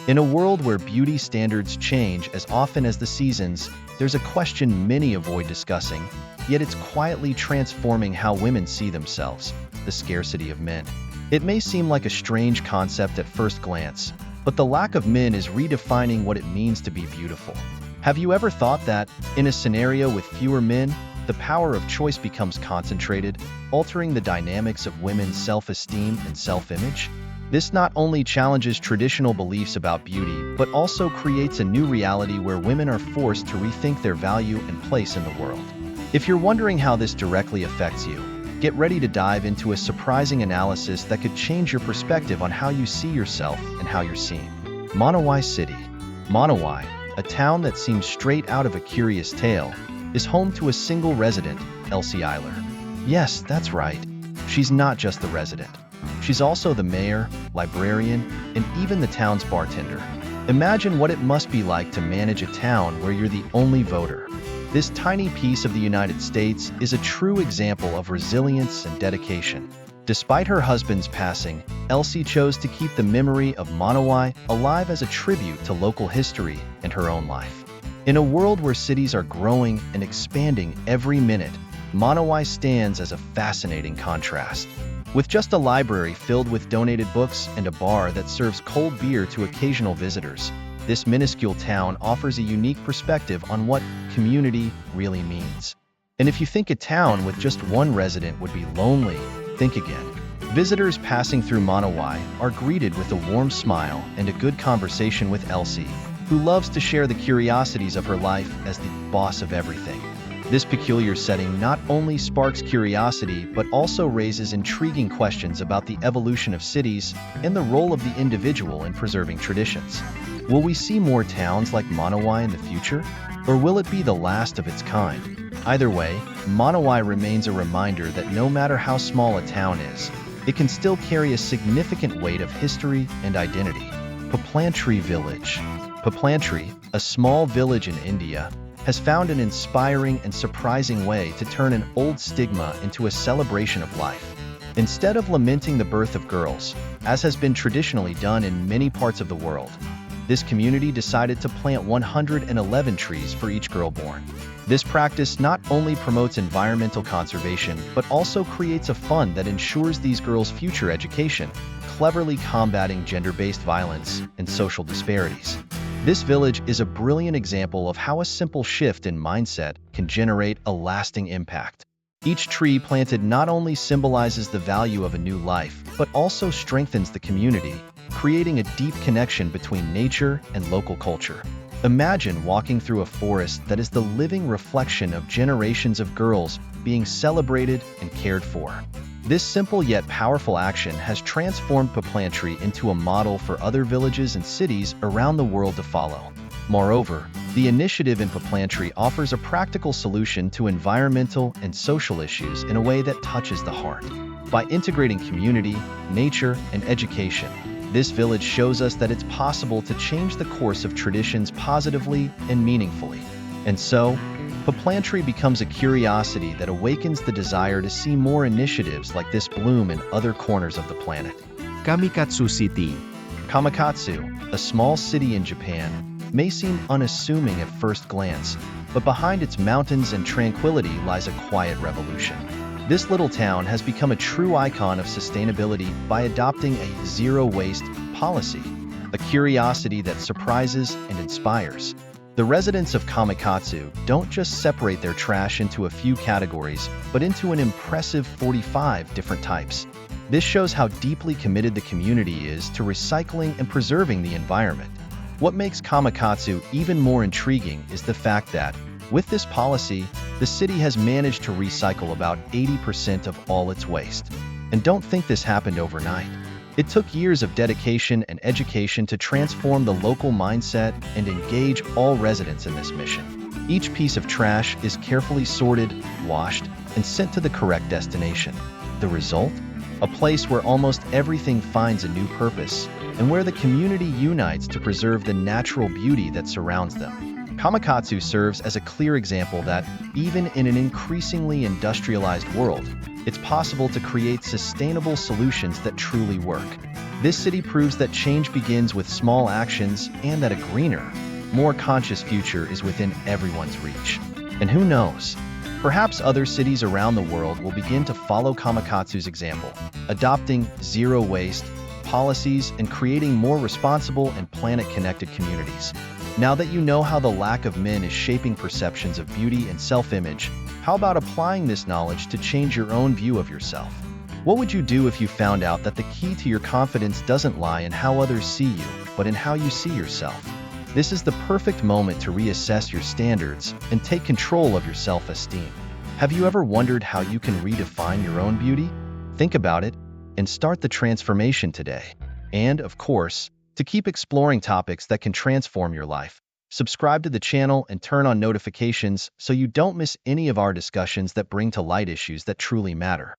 In a world where beauty standards change as often as the seasons, there's a question many avoid discussing, yet it's quietly transforming how women see themselves: the scarcity of men. It may seem like a strange concept at first glance, but the lack of men is redefining what it means to be beautiful. Have you ever thought that, in a scenario with fewer men, the power of choice becomes concentrated, altering the dynamics of women's self-esteem and self-image? This not only challenges traditional beliefs about beauty, but also creates a new reality where women are forced to rethink their value and place in the world. If you're wondering how this directly affects you, get ready to dive into a surprising analysis that could change your perspective on how you see yourself and how you're seen. Manawai City. Manawai, a town that seems straight out of a curious tale, is home to a single resident, Elsie Eiler. Yes, that's right. She's not just the resident. She's also the mayor, librarian, and even the town's bartender. Imagine what it must be like to manage a town where you're the only voter. This tiny piece of the United States is a true example of resilience and dedication. Despite her husband's passing, Elsie chose to keep the memory of Manawai alive as a tribute to local history and her own life. In a world where cities are growing and expanding every minute, Manawai stands as a fascinating contrast. With just a library filled with donated books and a bar that serves cold beer to occasional visitors, this minuscule town offers a unique perspective on what community really means. And if you think a town with just one resident would be lonely, think again. Visitors passing through Manawai are greeted with a warm smile and a good conversation with Elsie, who loves to share the curiosities of her life as the boss of everything. This peculiar setting not only sparks curiosity but also raises intriguing questions about the evolution of cities and the role of the individual in preserving traditions. Will we see more towns like Manawai in the future, or will it be the last of its kind? Either way, Manawai remains a reminder that no matter how small a town is, it can still carry a significant weight of history and identity. Perplexing Village. Perplexing, a small village in India, has found an inspiring and surprising way to turn an old stigma into a celebration of life. Instead of lamenting the birth of girls, as has been traditionally done in many parts of the world, this community decided to plant 111 trees for each girl born. This practice not only promotes environmental conservation, but also creates a fund that ensures these girls' future education, cleverly combating gender-based violence and social disparities. This village is a brilliant example of how a simple shift in mindset can generate a lasting impact. Each tree planted not only symbolizes the value of a new life, but also strengthens the community, creating a deep connection between nature and local culture. Imagine walking through a forest that is the living reflection of generations of girls being celebrated and cared for. This simple yet powerful action has transformed Perplexing into a model for other villages and cities around the world to follow. Moreover, the initiative in Perplexing offers a practical solution to environmental and social issues in a way that touches the heart. By integrating community, nature, and education, this village shows us that it's possible to change the course of traditions positively and meaningfully. And so, Perplexing becomes a curiosity that awakens the desire to see more initiatives like this bloom in other corners of the planet. Kamikatsu City. Kamikatsu, a small city in Japan, may seem unassuming at first glance, but behind its mountains and tranquility lies a quiet revolution. This little town has become a true icon of sustainability by adopting a zero-waste policy, a curiosity that surprises and inspires. The residents of Kamikatsu don't just separate their trash into a few categories, but into an impressive 45 different types. This shows how deeply committed the community is to recycling and preserving the environment. What makes Kamikatsu even more intriguing is the fact that, with this policy, the city has managed to recycle about 80% of all its waste. And don't think this happened overnight. It took years of dedication and education to transform the local mindset and engage all residents in this mission. Each piece of trash is carefully sorted, washed, and sent to the correct destination. The result? A place where almost everything finds a new purpose, and where the community unites to preserve the natural beauty that surrounds them. Kamikatsu serves as a clear example that, even in an increasingly industrialized world, it's possible to create sustainable solutions that truly work. This city proves that change begins with small actions and that a greener, more conscious future is within everyone's reach. And who knows? Perhaps other cities around the world will begin to follow Kamakatsu's example, adopting zero waste policies and creating more responsible and planet-connected communities. Now that you know how the lack of men is shaping perceptions of beauty and self-image, how about applying this knowledge to change your own view of yourself? What would you do if you found out that the key to your confidence doesn't lie in how others see you, but in how you see yourself? This is the perfect moment to reassess your standards and take control of your self-esteem. Have you ever wondered how you can redefine your own beauty? Think about it and start the transformation today. And, of course, to keep exploring topics that can transform your life, subscribe to the channel and turn on notifications so you don't miss any of our discussions that bring to light issues that truly matter.